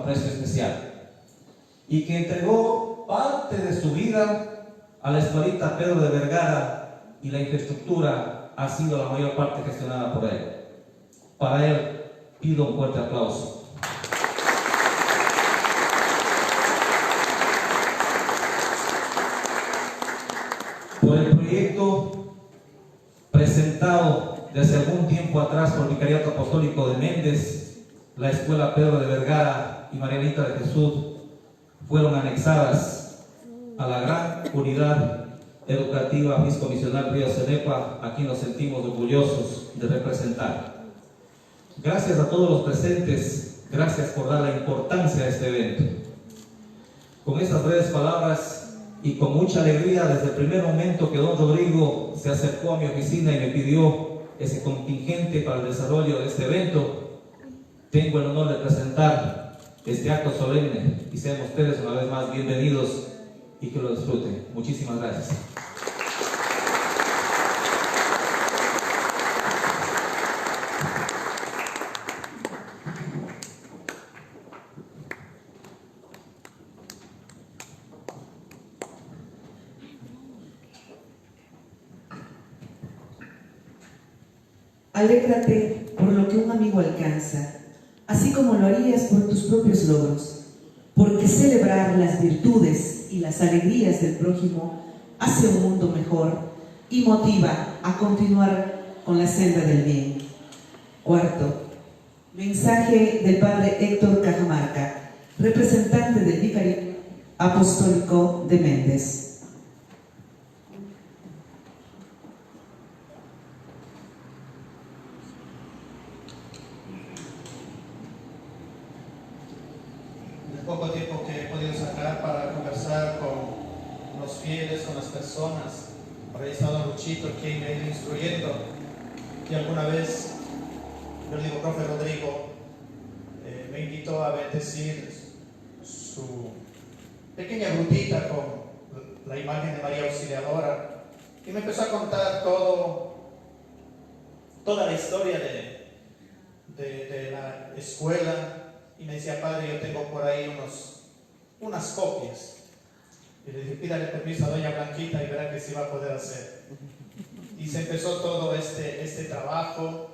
aprecio especial y que entregó parte de su vida a la escuelita Pedro de Vergara, y la infraestructura ha sido la mayor parte gestionada por él. Para él pido un fuerte aplauso. Por el proyecto presentado desde algún tiempo atrás por el Vicariato Apostólico de Méndez, la Escuela Pedro de Vergara y Marianita de Jesús fueron anexadas a la gran unidad educativa Fisco Misional Río Cenepa, a quien nos sentimos orgullosos de representar. Gracias a todos los presentes, gracias por dar la importancia a este evento. Con estas breves palabras y con mucha alegría, desde el primer momento que don Rodrigo se acercó a mi oficina y me pidió ese contingente para el desarrollo de este evento, tengo el honor de presentar este acto solemne, y sean ustedes una vez más bienvenidos y que lo disfruten. Muchísimas gracias. Alégrate por lo que un amigo alcanza, así como lo harías por tus propios logros, porque celebrar las virtudes y las alegrías del prójimo hace un mundo mejor y motiva a continuar con la senda del bien. Cuarto, mensaje del Padre Héctor Cajamarca, representante del Vicariato Apostólico de Méndez. Poco tiempo que he podido sacar para conversar con los fieles, con las personas. Por ahí está don Luchito, quien me ha ido instruyendo, que alguna vez, yo le digo, profe Rodrigo, me invitó a bendecir su pequeña grupita con la imagen de María Auxiliadora, y me empezó a contar toda la historia de la escuela. Y me decía, padre, yo tengo por ahí unas copias. Y le dije, pídale permiso a doña Blanquita y verá que sí va a poder hacer. Y se empezó todo este trabajo,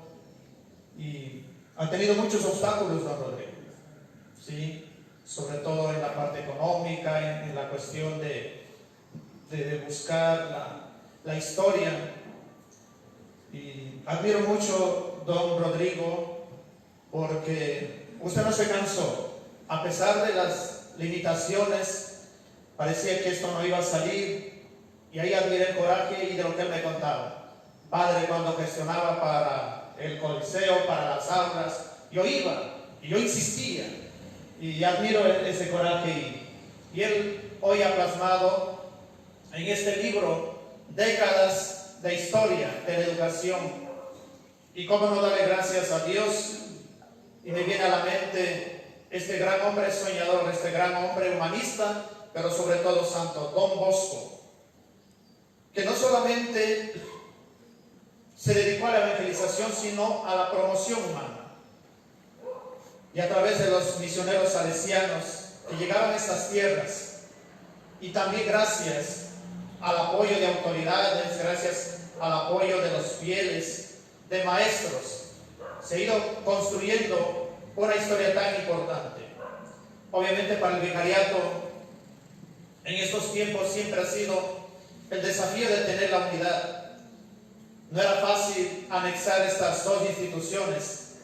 y ha tenido muchos obstáculos, don Rodrigo, ¿sí? Sobre todo en la parte económica, en la cuestión de buscar la historia. Y admiro mucho don Rodrigo porque usted no se cansó, a pesar de las limitaciones, parecía que esto no iba a salir, y ahí admiré el coraje y de lo que él me contaba. Padre, cuando gestionaba para el coliseo, para las aulas, yo iba y yo insistía, y admiro ese coraje, y él hoy ha plasmado en este libro décadas de historia de la educación, y cómo no darle gracias a Dios. Y me viene a la mente este gran hombre soñador, este gran hombre humanista, pero sobre todo santo, Don Bosco, que no solamente se dedicó a la evangelización, sino a la promoción humana. Y a través de los misioneros salesianos que llegaban a estas tierras, y también gracias al apoyo de autoridades, gracias al apoyo de los fieles, de maestros, se ha ido construyendo una historia tan importante. Obviamente para el vicariato en estos tiempos siempre ha sido el desafío de tener la unidad. No era fácil anexar estas dos instituciones,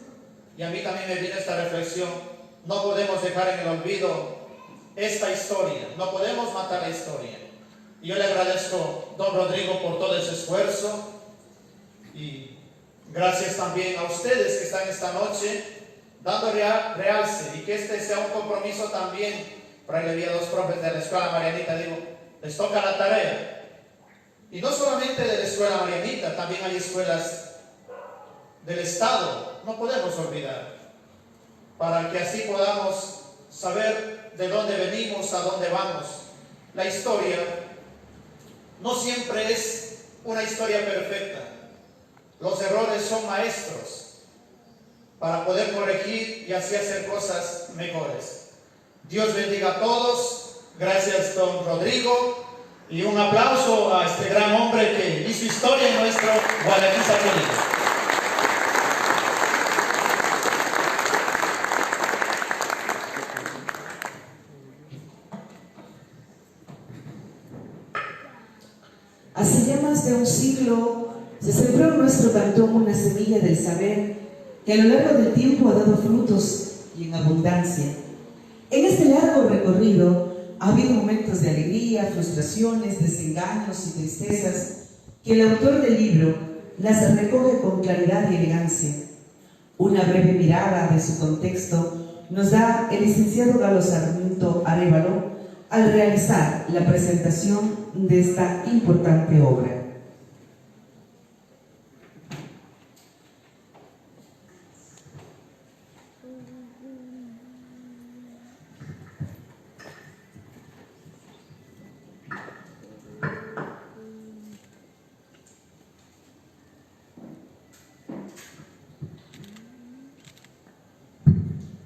y a mí también me viene esta reflexión: no podemos dejar en el olvido esta historia, no podemos matar la historia. Y yo le agradezco, don Rodrigo, por todo ese esfuerzo, y gracias también a ustedes que están esta noche dando realce, y que este sea un compromiso también. Por ahí le vi a dos profes de la Escuela Marianita, digo, les toca la tarea. Y no solamente de la Escuela Marianita, también hay escuelas del Estado, no podemos olvidar, para que así podamos saber de dónde venimos, a dónde vamos. La historia no siempre es una historia perfecta. Los errores son maestros para poder corregir y así hacer cosas mejores. Dios bendiga a todos. Gracias, don Rodrigo. Y un aplauso a este gran hombre que hizo historia en nuestro Guayaquil Católico. Hace ya más de un siglo se sembró en nuestro cantón una semilla del saber que a lo largo del tiempo ha dado frutos y en abundancia. En este largo recorrido ha habido momentos de alegría, frustraciones, desengaños y tristezas que el autor del libro las recoge con claridad y elegancia. Una breve mirada de su contexto nos da el licenciado Galo Sarmiento Arévalo al realizar la presentación de esta importante obra.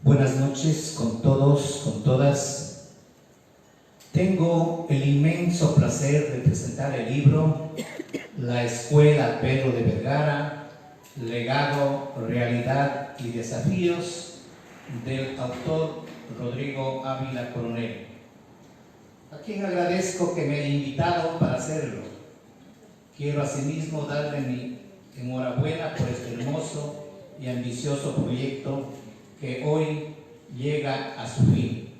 Buenas noches con todos, con todas. Tengo el inmenso placer de presentar el libro La Escuela Pedro de Vergara, Legado, Realidad y Desafíos, del autor Rodrigo Ávila Coronel, a quien agradezco que me haya invitado para hacerlo. Quiero asimismo darle mi enhorabuena por este hermoso y ambicioso proyecto que hoy llega a su fin.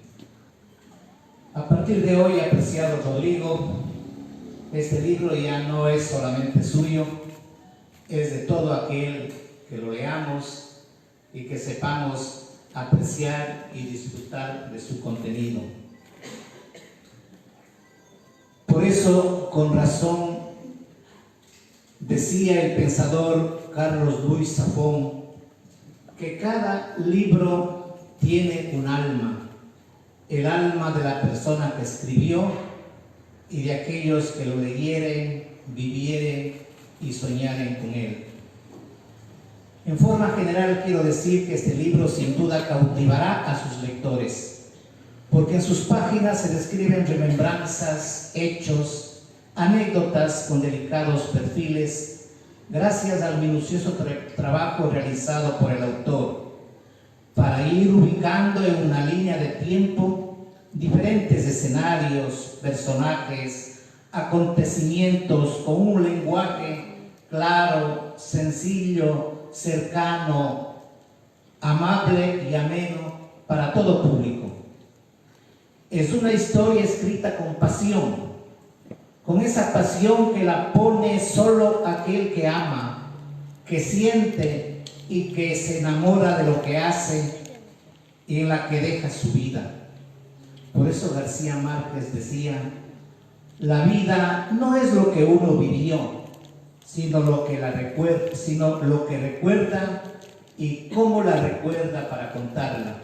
A partir de hoy, apreciado Rodrigo, este libro ya no es solamente suyo, es de todo aquel que lo leamos y que sepamos apreciar y disfrutar de su contenido. Por eso, con razón, decía el pensador Carlos Luis Zafón que cada libro tiene un alma, el alma de la persona que escribió y de aquellos que lo leyeren, vivieren y soñaren con él. En forma general quiero decir que este libro sin duda cautivará a sus lectores, porque en sus páginas se describen remembranzas, hechos, anécdotas con delicados perfiles, gracias al minucioso trabajo realizado por el autor, para ir ubicando en una línea de tiempo diferentes escenarios, personajes, acontecimientos con un lenguaje claro, sencillo, cercano, amable y ameno para todo público. Es una historia escrita con pasión, con esa pasión que la pone solo aquel que ama, que siente y que se enamora de lo que hace y en la que deja su vida. Por eso García Márquez decía: la vida no es lo que uno vivió, sino lo que recuerda y cómo la recuerda para contarla.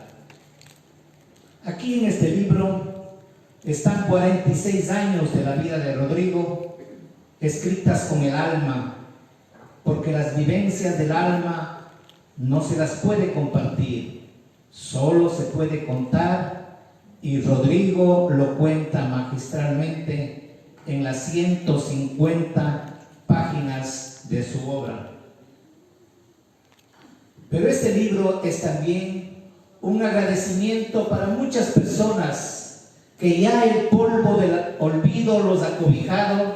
Aquí en este libro están 46 años de la vida de Rodrigo, escritas con el alma, porque las vivencias del alma no se las puede compartir, solo se puede contar, y Rodrigo lo cuenta magistralmente en las 150 páginas de su obra. Pero este libro es también un agradecimiento para muchas personas que ya el polvo del olvido los ha cobijado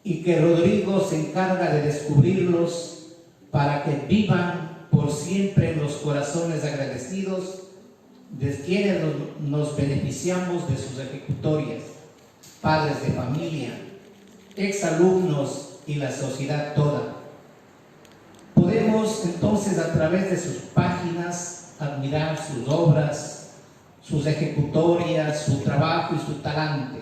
y que Rodrigo se encarga de descubrirlos para que vivan por siempre en los corazones agradecidos de quienes nos beneficiamos de sus ejecutorias, padres de familia, exalumnos y la sociedad toda. Podemos entonces a través de sus páginas admirar sus obras, sus ejecutorias, su trabajo y su talante.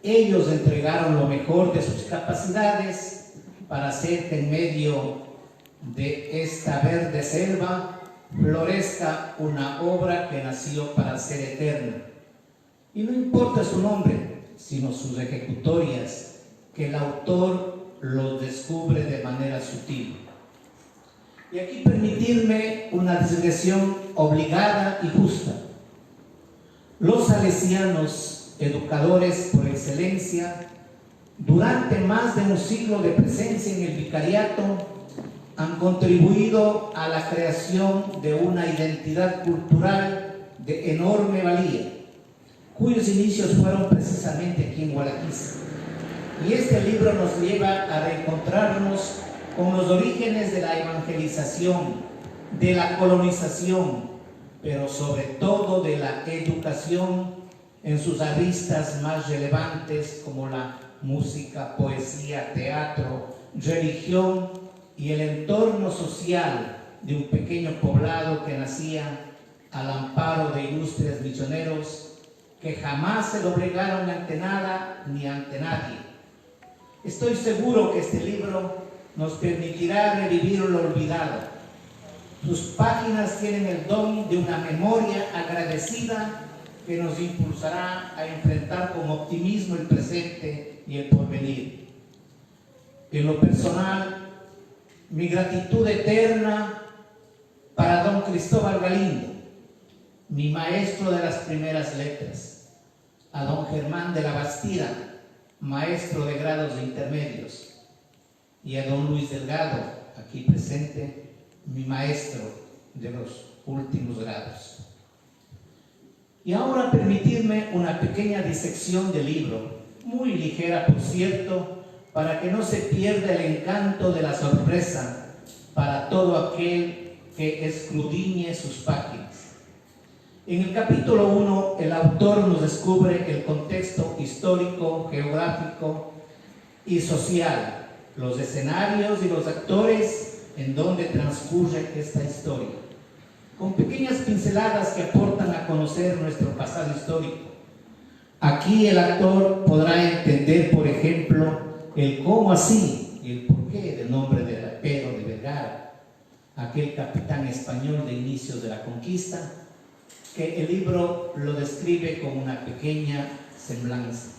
Ellos entregaron lo mejor de sus capacidades para hacer que en medio de esta verde selva florezca una obra que nació para ser eterna. Y no importa su nombre, sino sus ejecutorias, que el autor los descubre de manera sutil. Y aquí permitirme una digresión obligada y justa. Los salesianos, educadores por excelencia, durante más de un siglo de presencia en el vicariato, han contribuido a la creación de una identidad cultural de enorme valía, cuyos inicios fueron precisamente aquí en Gualaquiza. Y este libro nos lleva a reencontrarnos con los orígenes de la evangelización, de la colonización, pero sobre todo de la educación en sus aristas más relevantes como la música, poesía, teatro, religión y el entorno social de un pequeño poblado que nacía al amparo de ilustres misioneros que jamás se doblegaron ante nada ni ante nadie. Estoy seguro que este libro nos permitirá revivir lo olvidado. Sus páginas tienen el don de una memoria agradecida que nos impulsará a enfrentar con optimismo el presente y el porvenir. En lo personal, mi gratitud eterna para don Cristóbal Galindo, mi maestro de las primeras letras, a don Germán de la Bastida, maestro de grados intermedios, y a don Luis Delgado, aquí presente, mi maestro de los últimos grados. Y ahora permitirme una pequeña disección del libro, muy ligera por cierto, para que no se pierda el encanto de la sorpresa para todo aquel que escudriñe sus páginas. En el capítulo 1, el autor nos descubre el contexto histórico, geográfico y social, los escenarios y los actores en donde transcurre esta historia, con pequeñas pinceladas que aportan a conocer nuestro pasado histórico. Aquí el actor podrá entender, por ejemplo, el cómo así y el porqué del nombre de Pedro de Vergara, aquel capitán español de inicios de la conquista, que el libro lo describe con una pequeña semblanza.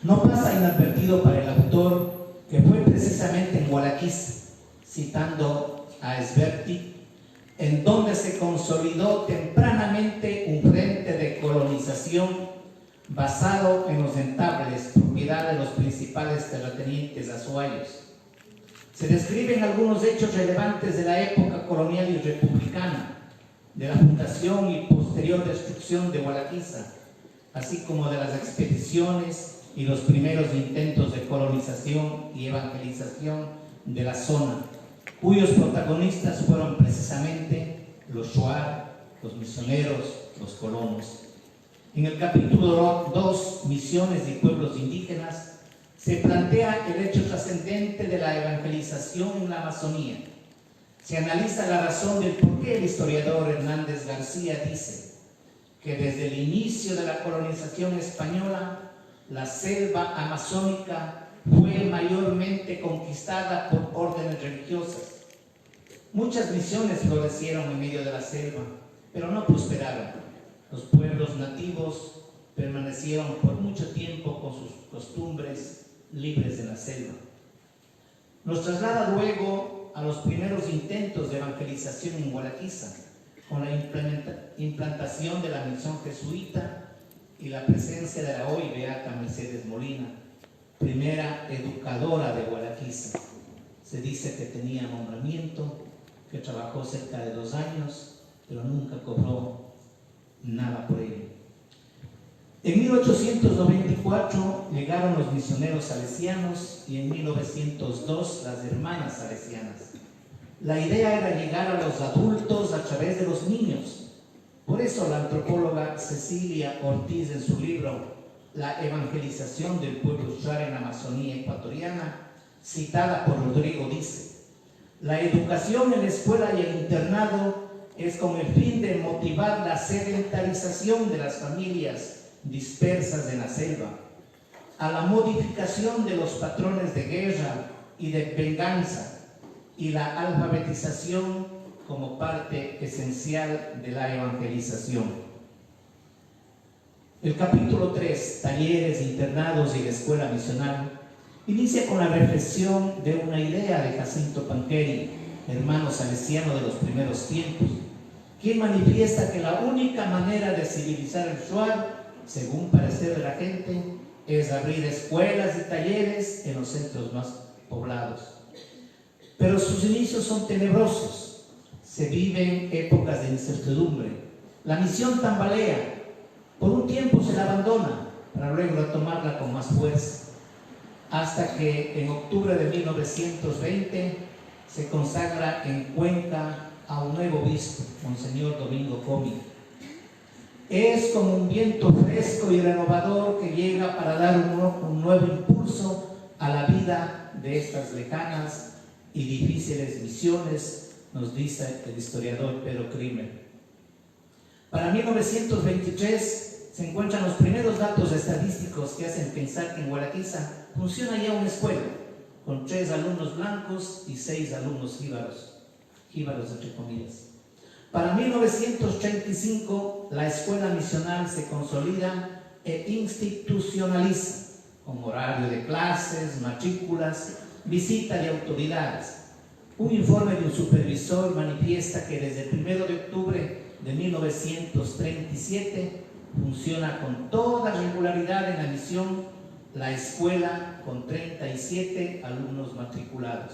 No pasa inadvertido para el autor que fue precisamente en Gualaquiza, citando a Sberti, en donde se consolidó tempranamente un frente de colonización basado en los entables, propiedad de los principales terratenientes azuayos. Se describen algunos hechos relevantes de la época colonial y republicana, de la fundación y posterior destrucción de Gualaquiza, así como de las expediciones y los primeros intentos de colonización y evangelización de la zona, cuyos protagonistas fueron precisamente los shuar, los misioneros, los colonos. En el capítulo 2, Misiones y Pueblos Indígenas, se plantea el hecho trascendente de la evangelización en la Amazonía. Se analiza la razón del por qué el historiador Hernández García dice que desde el inicio de la colonización española, la selva amazónica fue mayormente conquistada por órdenes religiosas. Muchas misiones florecieron en medio de la selva, pero no prosperaron. Los pueblos nativos permanecieron por mucho tiempo con sus costumbres libres en la selva. Nos traslada luego a los primeros intentos de evangelización en Gualaquiza, con la implantación de la misión jesuita y la presencia de la hoy beata Mercedes Molina, primera educadora de Gualaquiza. Se dice que tenía nombramiento, que trabajó cerca de 2 años, pero nunca cobró nada por ello. En 1894 llegaron los misioneros salesianos y en 1902 las hermanas salesianas. La idea era llegar a los adultos a través de los niños. Por eso la antropóloga Cecilia Ortiz, en su libro La evangelización del pueblo shuar en la Amazonía ecuatoriana, citada por Rodrigo, dice: la educación en la escuela y el internado es con el fin de motivar la sedentarización de las familias dispersas en la selva, a la modificación de los patrones de guerra y de venganza, y la alfabetización como parte esencial de la evangelización. El capítulo 3, Talleres, Internados y la Escuela Misional, inicia con la reflexión de una idea de Jacinto Panqueri, hermano salesiano de los primeros tiempos, quien manifiesta que la única manera de civilizar el Shuar, según parecer de la gente, es abrir escuelas y talleres en los centros más poblados. Pero sus inicios son tenebrosos, se viven épocas de incertidumbre, la misión tambalea, por un tiempo se la abandona para luego retomarla con más fuerza, hasta que en octubre de 1920 se consagra en Cuenca a un nuevo obispo, Monseñor Domingo Comi. Es como un viento fresco y renovador que llega para dar un nuevo impulso a la vida de estas lejanas y difíciles misiones, nos dice el historiador Pedro Krimer. Para 1923 se encuentran los primeros datos estadísticos que hacen pensar que en Gualaquiza funciona ya una escuela, con 3 alumnos blancos y 6 alumnos jíbaros entre comillas. Para 1935 la escuela misional se consolida e institucionaliza, con horario de clases, matrículas, visita de autoridades. Un informe de un supervisor manifiesta que desde el 1 de octubre de 1937 funciona con toda regularidad en la misión la escuela con 37 alumnos matriculados.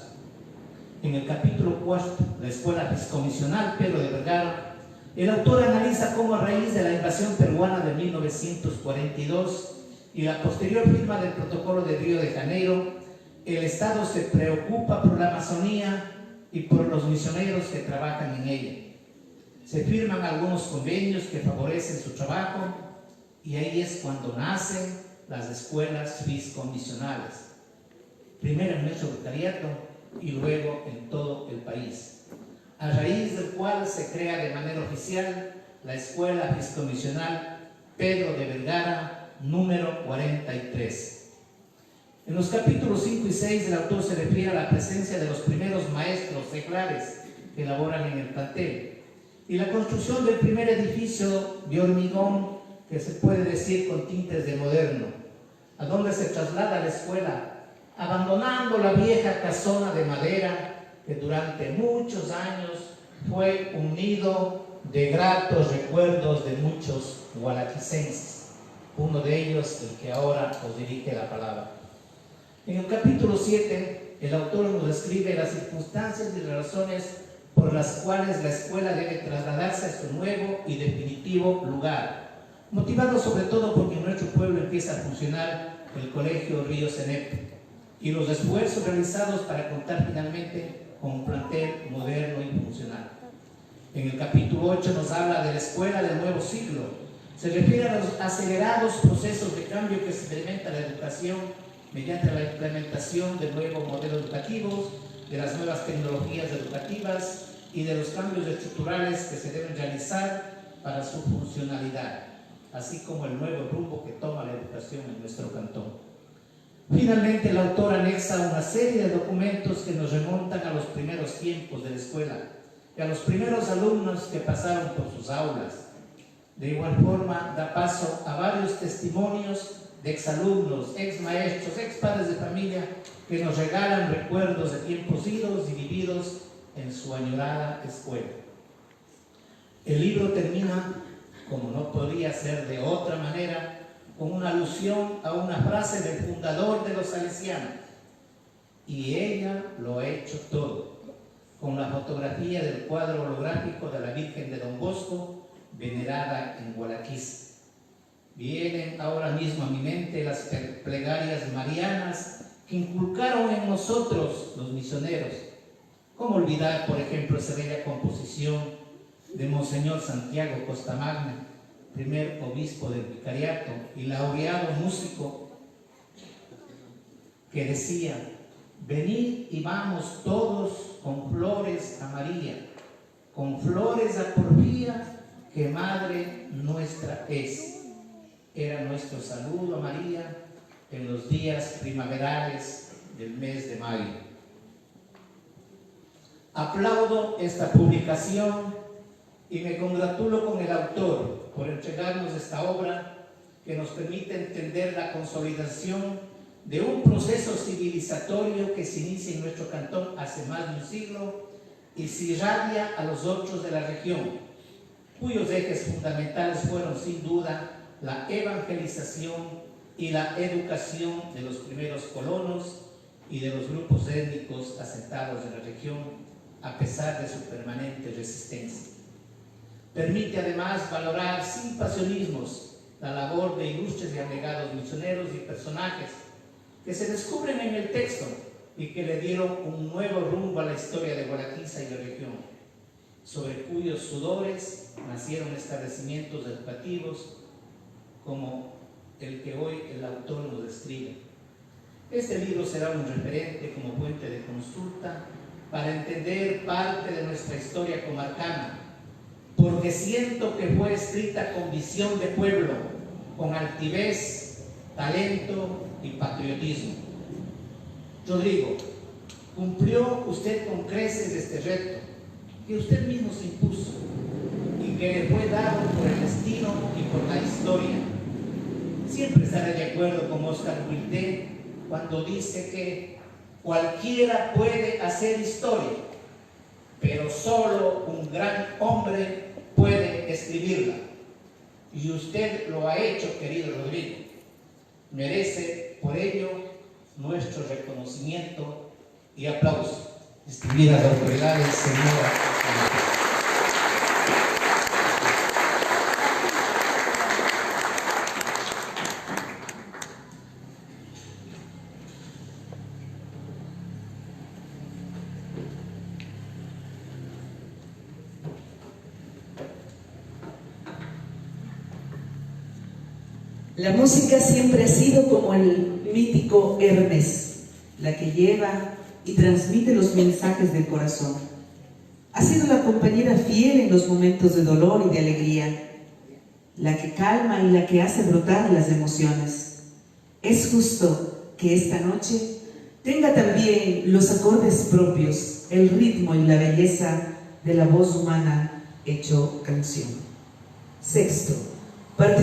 En el capítulo 4, la escuela piscomisional Pedro de Vergara, el autor analiza cómo a raíz de la invasión peruana de 1942 y la posterior firma del protocolo de Río de Janeiro, el Estado se preocupa por la Amazonía y por los misioneros que trabajan en ella. Se firman algunos convenios que favorecen su trabajo y ahí es cuando nacen las escuelas fiscomisionales, primero en nuestro vicariato y luego en todo el país, a raíz del cual se crea de manera oficial la Escuela Fiscomisional Pedro de Vergara número 43. En los capítulos 5 y 6 el autor se refiere a la presencia de los primeros maestros seglares que laboran en el plantel y la construcción del primer edificio de hormigón que se puede decir con tintes de moderno, a donde se traslada la escuela, abandonando la vieja casona de madera que durante muchos años fue un nido de gratos recuerdos de muchos gualaquicenses, uno de ellos el que ahora os dirige la palabra. En el capítulo 7, el autor nos describe las circunstancias y las razones por las cuales la escuela debe trasladarse a su nuevo y definitivo lugar, motivado sobre todo porque en nuestro pueblo empieza a funcionar el Colegio Río Cenepe y los esfuerzos realizados para contar finalmente con un plantel moderno y funcional. En el capítulo 8 nos habla de la escuela del nuevo siglo, se refiere a los acelerados procesos de cambio que experimenta la educación mediante la implementación de nuevos modelos educativos, de las nuevas tecnologías educativas y de los cambios estructurales que se deben realizar para su funcionalidad, así como el nuevo rumbo que toma la educación en nuestro cantón. Finalmente, el autor anexa una serie de documentos que nos remontan a los primeros tiempos de la escuela y a los primeros alumnos que pasaron por sus aulas. De igual forma, da paso a varios testimonios de exalumnos, exmaestros, expadres de familia que nos regalan recuerdos de tiempos idos y vividos en su añorada escuela. El libro termina, como no podía ser de otra manera, con una alusión a una frase del fundador de los salesianos: y ella lo ha hecho todo, con la fotografía del cuadro holográfico de la Virgen de Don Bosco, venerada en Gualaquiza. Vienen ahora mismo a mi mente las plegarias marianas que inculcaron en nosotros los misioneros. ¿Cómo olvidar, por ejemplo, esa bella composición de Monseñor Santiago Costamagna, primer obispo del vicariato y laureado músico, que decía: venid y vamos todos con flores a María, con flores a Porfía, que Madre nuestra es. Era nuestro saludo a María en los días primaverales del mes de mayo. Aplaudo esta publicación y me congratulo con el autor por entregarnos esta obra que nos permite entender la consolidación de un proceso civilizatorio que se inicia en nuestro cantón hace más de un siglo y se irradia a los otros de la región, cuyos ejes fundamentales fueron sin duda la evangelización y la educación de los primeros colonos y de los grupos étnicos asentados en la región, a pesar de su permanente resistencia. Permite además valorar sin pasionismos la labor de ilustres y abnegados misioneros y personajes que se descubren en el texto y que le dieron un nuevo rumbo a la historia de Guaraquisa y la región, sobre cuyos sudores nacieron establecimientos educativos como el que hoy el autor nos describe. Este libro será un referente como fuente de consulta para entender parte de nuestra historia comarcana, porque siento que fue escrita con visión de pueblo, con altivez, talento y patriotismo. Rodrigo, cumplió usted con creces este reto que usted mismo se impuso y que le fue dado por el destino y por la historia. Siempre estaré de acuerdo con Oscar Wilde cuando dice que cualquiera puede hacer historia, pero solo un gran hombre puede escribirla. Y usted lo ha hecho, querido Rodrigo. Merece por ello nuestro reconocimiento y aplauso. Distinguidas autoridades, señora. La música siempre ha sido como el mítico Hermes, la que lleva y transmite los mensajes del corazón. Ha sido la compañera fiel en los momentos de dolor y de alegría, la que calma y la que hace brotar las emociones. Es justo que esta noche tenga también los acordes propios, el ritmo y la belleza de la voz humana hecho canción. Sexto, participa